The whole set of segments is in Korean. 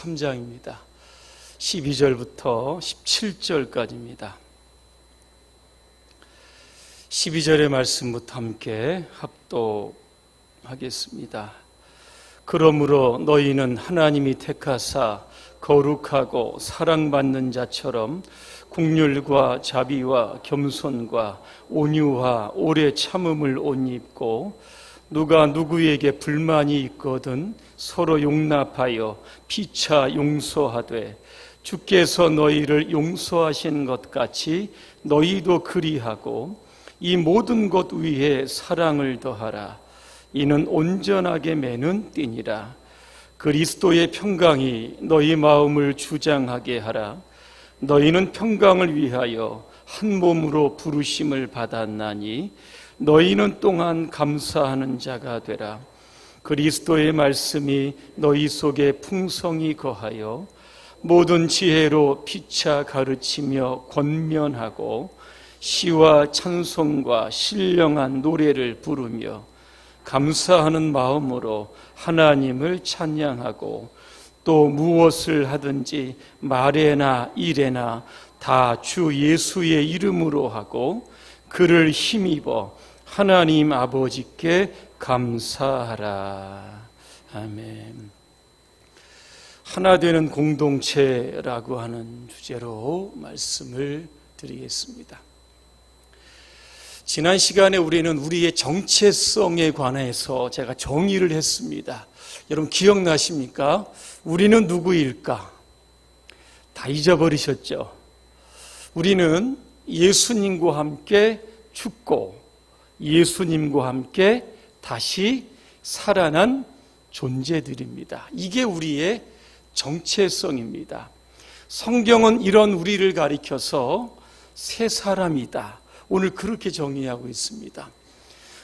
3장입니다. 12절부터 17절까지입니다. 12절의 말씀부터 함께 합독하겠습니다. 그러므로 너희는 하나님이 택하사 거룩하고 사랑받는 자처럼 국률과 자비와 겸손과 온유와 오래 참음을 옷 입고 누가 누구에게 불만이 있거든 서로 용납하여 피차 용서하되 주께서 너희를 용서하신 것 같이 너희도 그리하고 이 모든 것 위에 사랑을 더하라. 이는 온전하게 매는 띠니라. 그리스도의 평강이 너희 마음을 주장하게 하라. 너희는 평강을 위하여 한 몸으로 부르심을 받았나니 너희는 또한 감사하는 자가 되라. 그리스도의 말씀이 너희 속에 풍성히 거하여 모든 지혜로 피차 가르치며 권면하고 시와 찬송과 신령한 노래를 부르며 감사하는 마음으로 하나님을 찬양하고 또 무엇을 하든지 말에나 일에나 다 주 예수의 이름으로 하고 그를 힘입어 하나님 아버지께 감사하라. 아멘. 하나 되는 공동체라고 하는 주제로 말씀을 드리겠습니다. 지난 시간에 우리는 우리의 정체성에 관해서 제가 정의를 했습니다. 여러분 기억나십니까? 우리는 누구일까? 다 잊어버리셨죠? 우리는 예수님과 함께 죽고 예수님과 함께 다시 살아난 존재들입니다. 이게 우리의 정체성입니다. 성경은 이런 우리를 가리켜서 새 사람이다. 오늘 그렇게 정의하고 있습니다.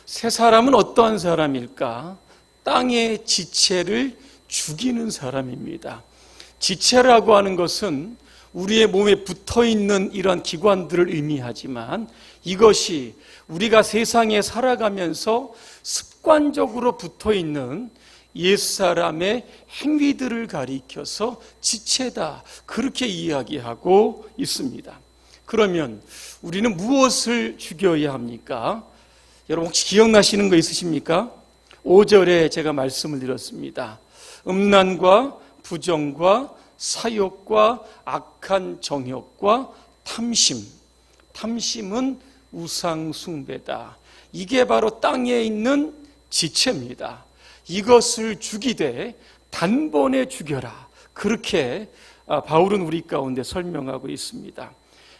새 사람은 어떠한 사람일까? 땅의 지체를 죽이는 사람입니다. 지체라고 하는 것은 우리의 몸에 붙어있는 이런 기관들을 의미하지만 이것이 우리가 세상에 살아가면서 습관적으로 붙어있는 옛사람의 행위들을 가리켜서 지체다. 그렇게 이야기하고 있습니다. 그러면 우리는 무엇을 죽여야 합니까? 여러분 혹시 기억나시는 거 있으십니까? 5절에 제가 말씀을 드렸습니다. 음란과 부정과 사욕과 악한 정욕과 탐심. 탐심은 우상 숭배다. 이게 바로 땅에 있는 지체입니다. 이것을 죽이되 단번에 죽여라. 그렇게 바울은 우리 가운데 설명하고 있습니다.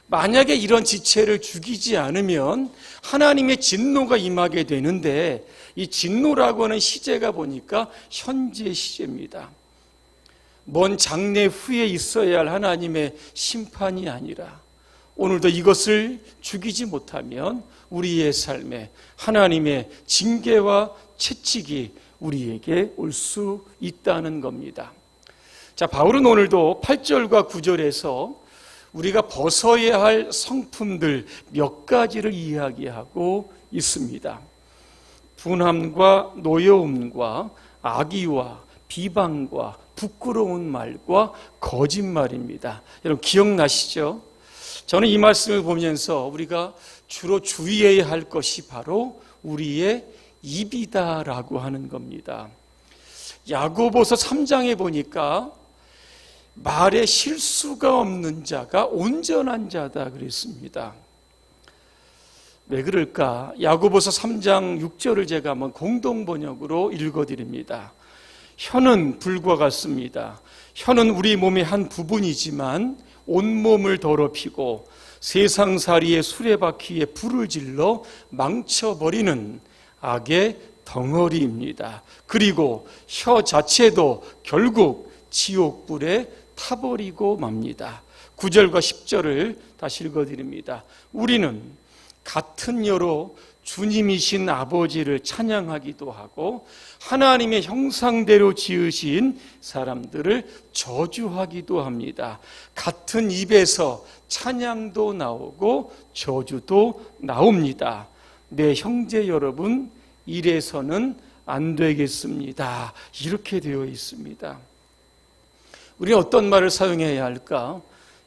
만약에 이런 지체를 죽이지 않으면 하나님의 진노가 임하게 되는데 이 진노라고 하는 시제가 보니까 현재 시제입니다. 먼 장래 후에 있어야 할 하나님의 심판이 아니라 오늘도 이것을 죽이지 못하면 우리의 삶에 하나님의 징계와 채찍이 우리에게 올 수 있다는 겁니다. 자, 바울은 오늘도 8절과 9절에서 우리가 벗어야 할 성품들 몇 가지를 이야기하고 있습니다. 분함과 노여움과 악의와 비방과 부끄러운 말과 거짓말입니다. 여러분 기억나시죠? 저는 이 말씀을 보면서 우리가 주로 주의해야 할 것이 바로 우리의 입이다라고 하는 겁니다. 야고보서 3장에 보니까 말에 실수가 없는 자가 온전한 자다 그랬습니다. 왜 그럴까? 야고보서 3장 6절을 제가 한번 공동번역으로 읽어드립니다. 혀는 불과 같습니다. 혀는 우리 몸의 한 부분이지만 온몸을 더럽히고 세상살이의 수레바퀴에 불을 질러 망쳐버리는 악의 덩어리입니다. 그리고 혀 자체도 결국 지옥불에 타버리고 맙니다. 9절과 10절을 다시 읽어드립니다. 우리는 같은 여로 주님이신 아버지를 찬양하기도 하고 하나님의 형상대로 지으신 사람들을 저주하기도 합니다. 같은 입에서 찬양도 나오고 저주도 나옵니다. 내 형제 여러분, 이래서는 안 되겠습니다. 이렇게 되어 있습니다. 우리는 어떤 말을 사용해야 할까?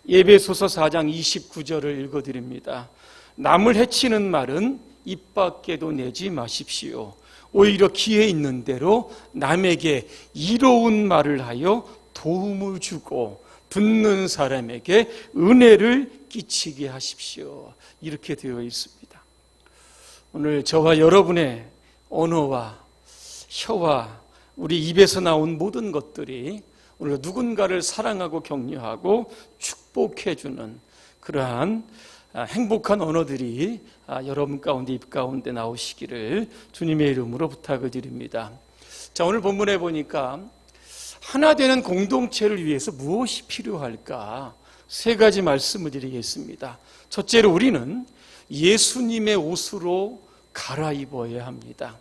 에베소서 4장 29절을 읽어드립니다. 남을 해치는 말은 입 밖에도 내지 마십시오. 오히려 기회 있는 대로 남에게 이로운 말을 하여 도움을 주고 듣는 사람에게 은혜를 끼치게 하십시오. 이렇게 되어 있습니다. 오늘 저와 여러분의 언어와 혀와 우리 입에서 나온 모든 것들이 오늘 누군가를 사랑하고 격려하고 축복해주는 그러한 행복한 언어들이 여러분 가운데 입 가운데 나오시기를 주님의 이름으로 부탁을 드립니다. 자, 오늘 본문에 보니까 하나 되는 공동체를 위해서 무엇이 필요할까? 세 가지 말씀을 드리겠습니다. 첫째로 우리는 예수님의 옷으로 갈아입어야 합니다.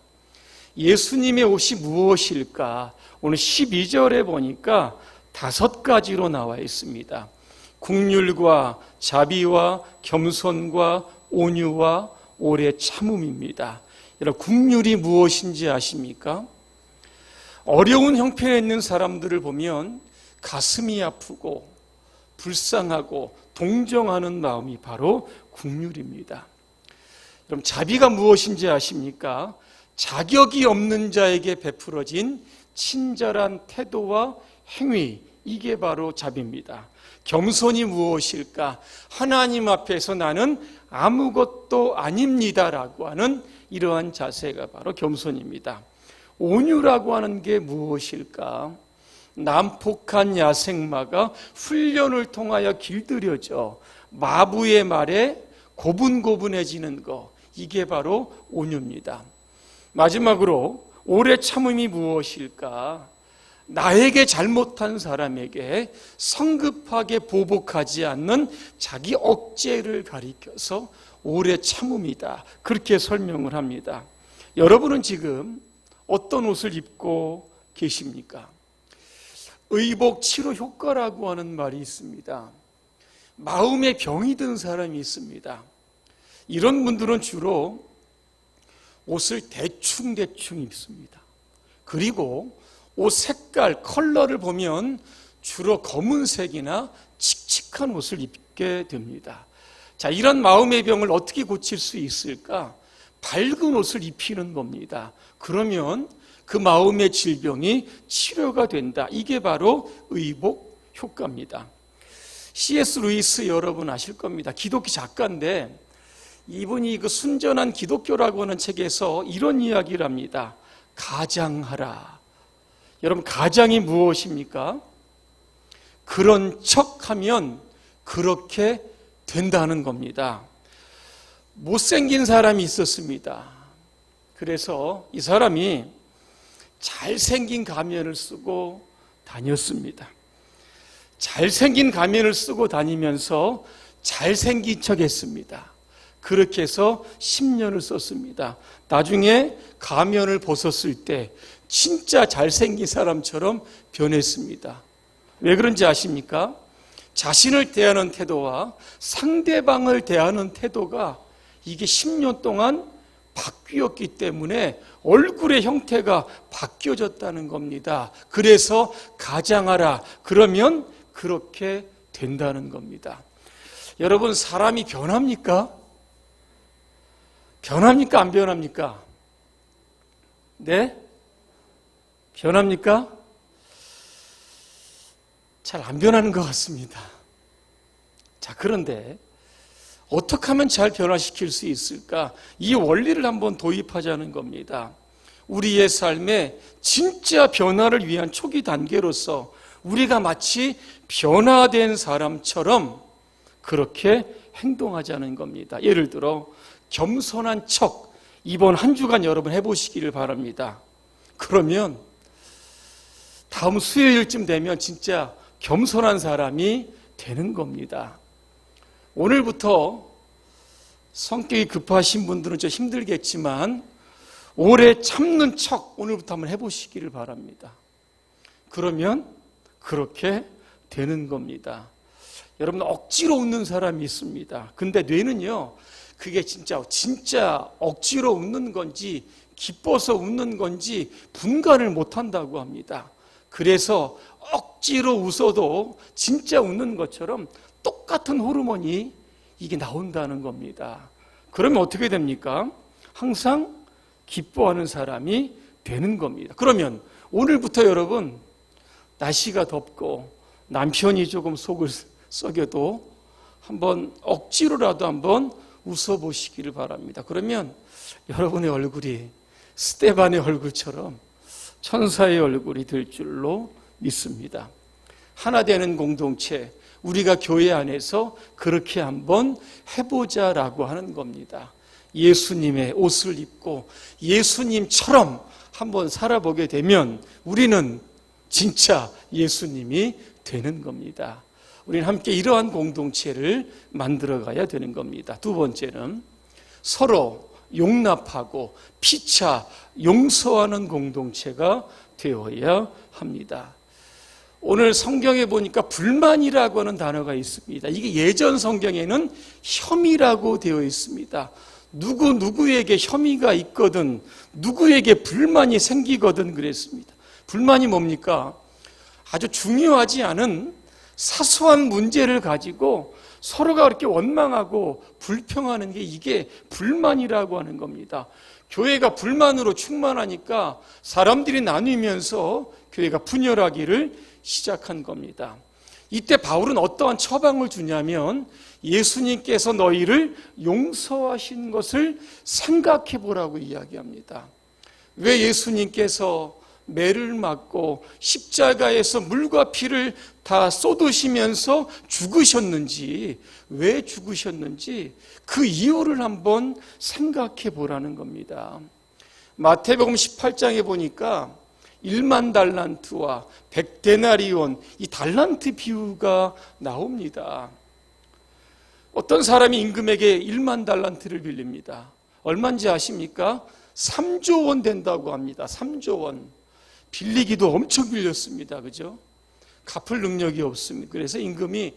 예수님의 옷이 무엇일까? 오늘 12절에 보니까 5가지로 나와 있습니다. 긍휼과 자비와 겸손과 온유와 오래 참음입니다. 여러분, 긍휼이 무엇인지 아십니까? 어려운 형편에 있는 사람들을 보면 가슴이 아프고 불쌍하고 동정하는 마음이 바로 긍휼입니다. 그럼 자비가 무엇인지 아십니까? 자격이 없는 자에게 베풀어진 친절한 태도와 행위, 이게 바로 자비입니다. 겸손이 무엇일까? 하나님 앞에서 나는 아무것도 아닙니다라고 하는 이러한 자세가 바로 겸손입니다. 온유라고 하는 게 무엇일까? 난폭한 야생마가 훈련을 통하여 길들여져 마부의 말에 고분고분해지는 것, 이게 바로 온유입니다. 마지막으로 오래 참음이 무엇일까? 나에게 잘못한 사람에게 성급하게 보복하지 않는 자기 억제를 가리켜서 오래 참음이다, 그렇게 설명을 합니다. 여러분은 지금 어떤 옷을 입고 계십니까? 의복 치료 효과라고 하는 말이 있습니다. 마음에 병이 든 사람이 있습니다. 이런 분들은 주로 옷을 대충 입습니다. 그리고 옷 색깔, 컬러를 보면 주로 검은색이나 칙칙한 옷을 입게 됩니다. 자, 이런 마음의 병을 어떻게 고칠 수 있을까? 밝은 옷을 입히는 겁니다. 그러면 그 마음의 질병이 치료가 된다. 이게 바로 의복 효과입니다. C.S. 루이스 여러분 아실 겁니다. 기독교 작가인데 이분이 그 순전한 기독교라고 하는 책에서 이런 이야기를 합니다. 가장하라. 여러분, 가장이 무엇입니까? 그런 척하면 그렇게 된다는 겁니다. 못생긴 사람이 있었습니다. 그래서 이 사람이 잘생긴 가면을 쓰고 다녔습니다. 잘생긴 가면을 쓰고 다니면서 잘생긴 척 했습니다. 그렇게 해서 10년을 썼습니다. 나중에 가면을 벗었을 때 진짜 잘생긴 사람처럼 변했습니다. 왜 그런지 아십니까? 자신을 대하는 태도와 상대방을 대하는 태도가 이게 10년 동안 바뀌었기 때문에 얼굴의 형태가 바뀌어졌다는 겁니다. 그래서 가장하라. 그러면 그렇게 된다는 겁니다. 여러분, 사람이 변합니까? 변합니까? 안 변합니까? 네? 변합니까? 잘 안 변하는 것 같습니다. 자, 그런데 어떻게 하면 잘 변화시킬 수 있을까? 이 원리를 한번 도입하자는 겁니다. 우리의 삶에 진짜 변화를 위한 초기 단계로서 우리가 마치 변화된 사람처럼 그렇게 행동하자는 겁니다. 예를 들어 겸손한 척, 이번 한 주간 여러분 해보시기를 바랍니다. 그러면 다음 수요일쯤 되면 진짜 겸손한 사람이 되는 겁니다. 오늘부터 성격이 급하신 분들은 좀 힘들겠지만 오래 참는 척 오늘부터 한번 해보시기를 바랍니다. 그러면 그렇게 되는 겁니다. 여러분, 억지로 웃는 사람이 있습니다. 근데 뇌는요, 그게 진짜 억지로 웃는 건지 기뻐서 웃는 건지 분간을 못한다고 합니다. 그래서 억지로 웃어도 진짜 웃는 것처럼 똑같은 호르몬이 이게 나온다는 겁니다. 그러면 어떻게 됩니까? 항상 기뻐하는 사람이 되는 겁니다. 그러면 오늘부터 여러분, 날씨가 덥고 남편이 조금 속을 썩여도 한번 억지로라도 한번 웃어보시기를 바랍니다. 그러면 여러분의 얼굴이 스데반의 얼굴처럼 천사의 얼굴이 될 줄로 믿습니다. 하나 되는 공동체, 우리가 교회 안에서 그렇게 한번 해보자라고 하는 겁니다. 예수님의 옷을 입고 예수님처럼 한번 살아보게 되면 우리는 진짜 예수님이 되는 겁니다. 우리는 함께 이러한 공동체를 만들어가야 되는 겁니다. 두 번째는 서로 용납하고 피차 용서하는 공동체가 되어야 합니다. 오늘 성경에 보니까 불만이라고 하는 단어가 있습니다. 이게 예전 성경에는 혐의라고 되어 있습니다. 누구에게 혐의가 있거든, 누구에게 불만이 생기거든 그랬습니다. 불만이 뭡니까? 아주 중요하지 않은 사소한 문제를 가지고 서로가 그렇게 원망하고 불평하는 게 이게 불만이라고 하는 겁니다. 교회가 불만으로 충만하니까 사람들이 나뉘면서 교회가 분열하기를 시작한 겁니다. 이때 바울은 어떠한 처방을 주냐면 예수님께서 너희를 용서하신 것을 생각해 보라고 이야기합니다. 왜 예수님께서 매를 맞고 십자가에서 물과 피를 다 쏟으시면서 죽으셨는지, 왜 죽으셨는지 그 이유를 한번 생각해 보라는 겁니다. 마태복음 18장에 보니까 1만 달란트와 100데나리온, 이 달란트 비유가 나옵니다. 어떤 사람이 임금에게 1만 달란트를 빌립니다. 얼마인지 아십니까? 3조 원 된다고 합니다. 3조 원. 빌리기도 엄청 빌렸습니다. 그죠? 갚을 능력이 없습니다. 그래서 임금이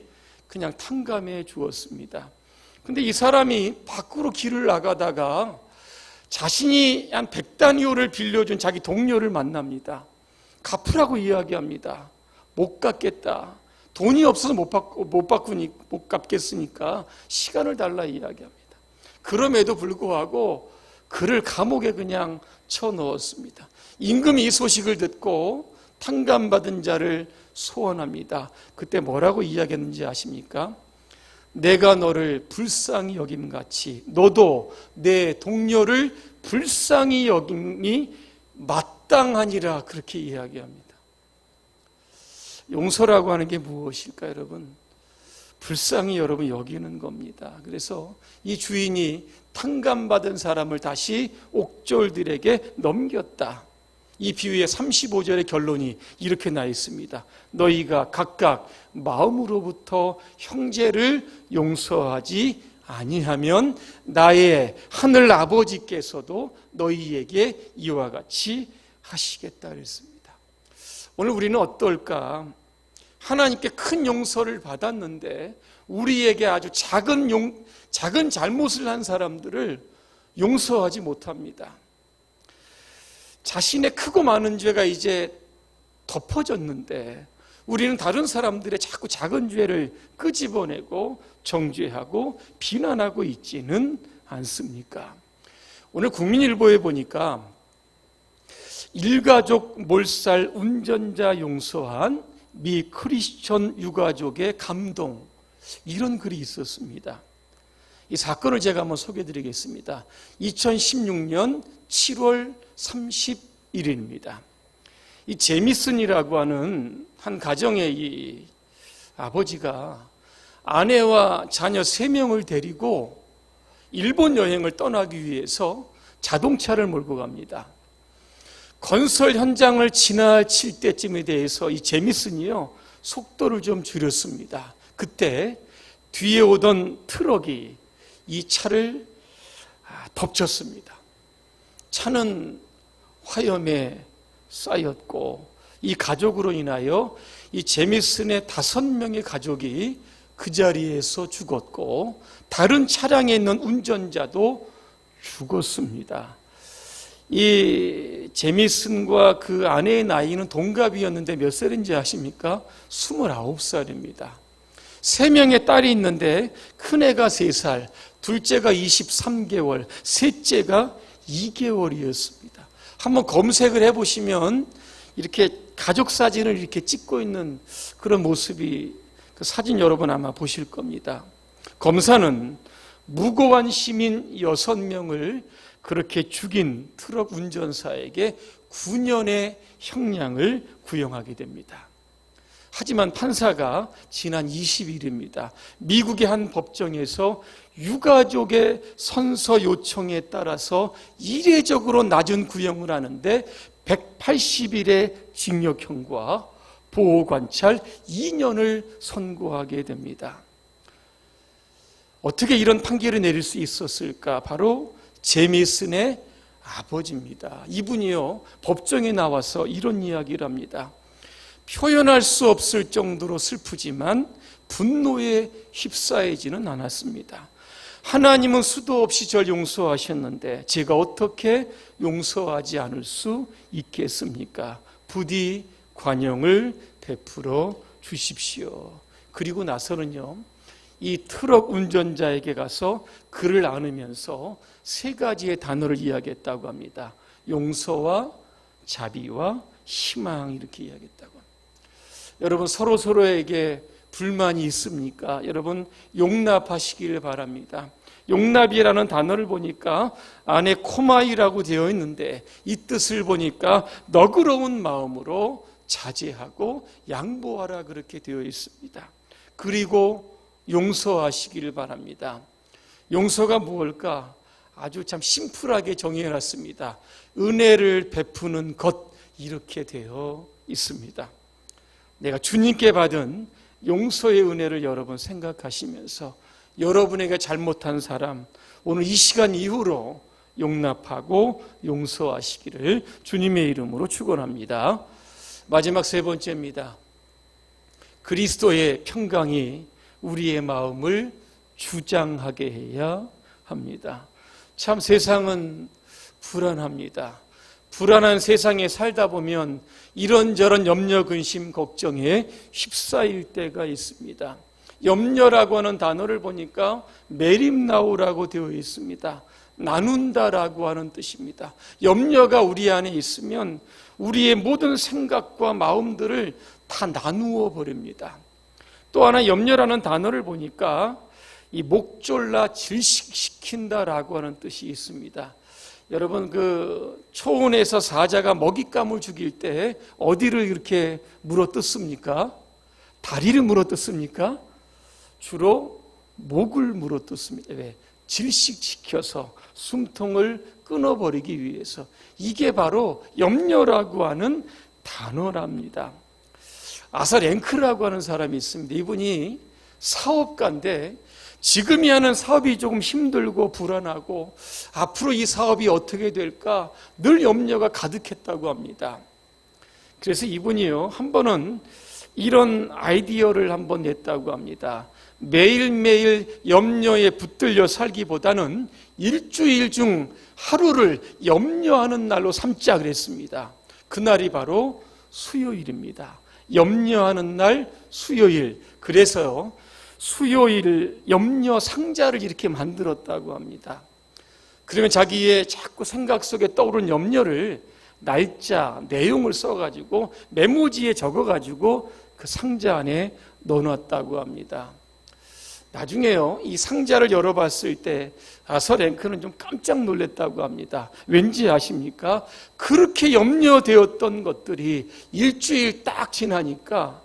그냥 탕감해 주었습니다. 근데 이 사람이 밖으로 길을 나가다가 자신이 한 100다니오를 빌려준 자기 동료를 만납니다. 갚으라고 이야기합니다. 못 갚겠다. 돈이 없어서 못 갚겠으니까 시간을 달라 이야기합니다. 그럼에도 불구하고 그를 감옥에 그냥 쳐넣었습니다. 임금이 이 소식을 듣고 탕감받은 자를 소환합니다. 그때 뭐라고 이야기했는지 아십니까? 내가 너를 불쌍히 여김같이 너도 내 동료를 불쌍히 여김이 마땅하니라, 그렇게 이야기합니다. 용서라고 하는 게 무엇일까 여러분? 불쌍히 여러분 여기는 겁니다. 그래서 이 주인이 탕감받은 사람을 다시 옥졸들에게 넘겼다. 이 비유의 35절의 결론이 이렇게 나 있습니다. 너희가 각각 마음으로부터 형제를 용서하지 아니하면 나의 하늘 아버지께서도 너희에게 이와 같이 하시겠다 그랬습니다. 오늘 우리는 어떨까? 하나님께 큰 용서를 받았는데 우리에게 아주 작은 잘못을 한 사람들을 용서하지 못합니다. 자신의 크고 많은 죄가 이제 덮어졌는데 우리는 다른 사람들의 자꾸 작은 죄를 끄집어내고 정죄하고 비난하고 있지는 않습니까? 오늘 국민일보에 보니까 일가족 몰살 운전자 용서한 미 크리스천 유가족의 감동, 이런 글이 있었습니다. 이 사건을 제가 한번 소개해드리겠습니다. 2016년 7월 31일입니다. 이 제미슨이라고 하는 한 가정의 이 아버지가 아내와 자녀 3명을 데리고 일본 여행을 떠나기 위해서 자동차를 몰고 갑니다. 건설 현장을 지나칠 때쯤에 대해서 이 제미슨이요, 속도를 좀 줄였습니다. 그때 뒤에 오던 트럭이 이 차를 덮쳤습니다. 차는 화염에 쌓였고 이 가족으로 인하여 이 제미슨의 5명의 가족이 그 자리에서 죽었고 다른 차량에 있는 운전자도 죽었습니다. 이 제미슨과 그 아내의 나이는 동갑이었는데 몇 살인지 아십니까? 29살입니다. 3명의 딸이 있는데 큰애가 3살, 둘째가 23개월, 셋째가 2개월이었습니다. 한번 검색을 해보시면 이렇게 가족 사진을 이렇게 찍고 있는 그런 모습이, 그 사진 여러분 아마 보실 겁니다. 검사는 무고한 시민 6명을 그렇게 죽인 트럭 운전사에게 9년의 형량을 구형하게 됩니다. 하지만 판사가 지난 20일입니다. 미국의 한 법정에서 유가족의 선서 요청에 따라서 이례적으로 낮은 구형을 하는데 180일의 징역형과 보호관찰 2년을 선고하게 됩니다. 어떻게 이런 판결을 내릴 수 있었을까? 바로 제미슨의 아버지입니다. 이분이요, 법정에 나와서 이런 이야기를 합니다. 표현할 수 없을 정도로 슬프지만 분노에 휩싸이지는 않았습니다. 하나님은 수도 없이 절 용서하셨는데 제가 어떻게 용서하지 않을 수 있겠습니까? 부디 관용을 베풀어 주십시오. 그리고 나서는요, 이 트럭 운전자에게 가서 그를 안으면서 3가지의 단어를 이야기했다고 합니다. 용서와 자비와 희망, 이렇게 이야기했다고 합니다. 여러분, 서로에게 불만이 있습니까? 여러분, 용납하시기를 바랍니다. 용납이라는 단어를 보니까 안에 코마이라고 되어 있는데 이 뜻을 보니까 너그러운 마음으로 자제하고 양보하라, 그렇게 되어 있습니다. 그리고 용서하시기를 바랍니다. 용서가 무엇일까? 아주 참 심플하게 정의해놨습니다. 은혜를 베푸는 것, 이렇게 되어 있습니다. 내가 주님께 받은 용서의 은혜를 여러분 생각하시면서 여러분에게 잘못한 사람, 오늘 이 시간 이후로 용납하고 용서하시기를 주님의 이름으로 축원합니다. 마지막 3번째입니다. 그리스도의 평강이 우리의 마음을 주장하게 해야 합니다. 참 세상은 불안합니다. 불안한 세상에 살다 보면 이런저런 염려, 근심, 걱정에 휩싸일 때가 있습니다. 염려라고 하는 단어를 보니까 메림나우라고 되어 있습니다. 나눈다라고 하는 뜻입니다. 염려가 우리 안에 있으면 우리의 모든 생각과 마음들을 다 나누어 버립니다. 또 하나 염려라는 단어를 보니까 이 목졸라 질식시킨다라고 하는 뜻이 있습니다. 여러분, 그 초원에서 사자가 먹잇감을 죽일 때 어디를 이렇게 물어뜯습니까? 다리를 물어뜯습니까? 주로 목을 물어뜯습니다. 왜? 질식시켜서 숨통을 끊어버리기 위해서. 이게 바로 염려라고 하는 단어랍니다. 아사 랭크라고 하는 사람이 있습니다. 이분이 사업가인데 지금이 하는 사업이 조금 힘들고 불안하고 앞으로 이 사업이 어떻게 될까 늘 염려가 가득했다고 합니다. 그래서 이분이요, 한 번은 이런 아이디어를 한번 냈다고 합니다. 매일매일 염려에 붙들려 살기보다는 일주일 중 하루를 염려하는 날로 삼자 그랬습니다. 그날이 바로 수요일입니다. 염려하는 날 수요일. 그래서 수요일 염려 상자를 이렇게 만들었다고 합니다. 그러면 자기의 자꾸 생각 속에 떠오르는 염려를 날짜, 내용을 써가지고 메모지에 적어가지고 그 상자 안에 넣어놨다고 합니다. 나중에요, 이 상자를 열어봤을 때 아서 랭크는 좀 깜짝 놀랐다고 합니다. 왠지 아십니까? 그렇게 염려되었던 것들이 일주일 딱 지나니까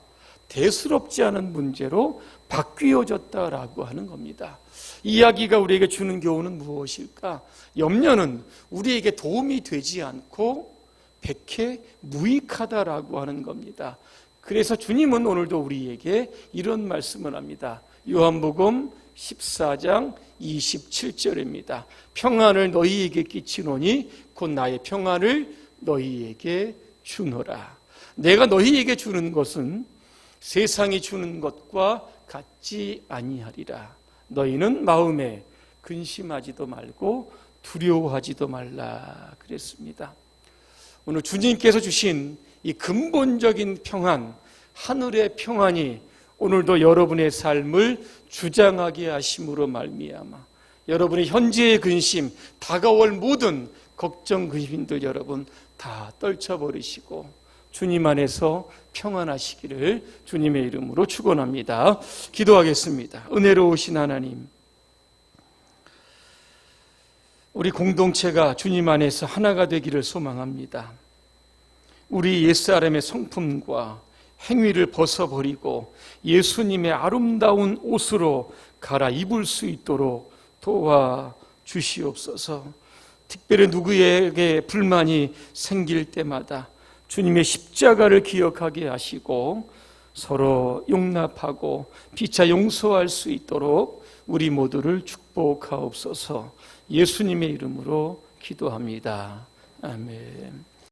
대수롭지 않은 문제로 바뀌어졌다라고 하는 겁니다. 이 이야기가 우리에게 주는 교훈은 무엇일까? 염려는 우리에게 도움이 되지 않고 백해 무익하다라고 하는 겁니다. 그래서 주님은 오늘도 우리에게 이런 말씀을 합니다. 요한복음 14장 27절입니다. 평안을 너희에게 끼치노니 곧 나의 평안을 너희에게 주노라. 내가 너희에게 주는 것은 세상이 주는 것과 같지 아니하리라. 너희는 마음에 근심하지도 말고 두려워하지도 말라 그랬습니다. 오늘 주님께서 주신 이 근본적인 평안, 하늘의 평안이 오늘도 여러분의 삶을 주장하게 하심으로 말미암아 여러분의 현재의 근심, 다가올 모든 걱정, 근심들 여러분 다 떨쳐버리시고 주님 안에서 평안하시기를 주님의 이름으로 축원합니다. 기도하겠습니다. 은혜로우신 하나님, 우리 공동체가 주님 안에서 하나가 되기를 소망합니다. 우리 옛사람의 성품과 행위를 벗어버리고 예수님의 아름다운 옷으로 갈아입을 수 있도록 도와주시옵소서. 특별히 누구에게 불만이 생길 때마다 주님의 십자가를 기억하게 하시고 서로 용납하고 피차 용서할 수 있도록 우리 모두를 축복하옵소서. 예수님의 이름으로 기도합니다. 아멘.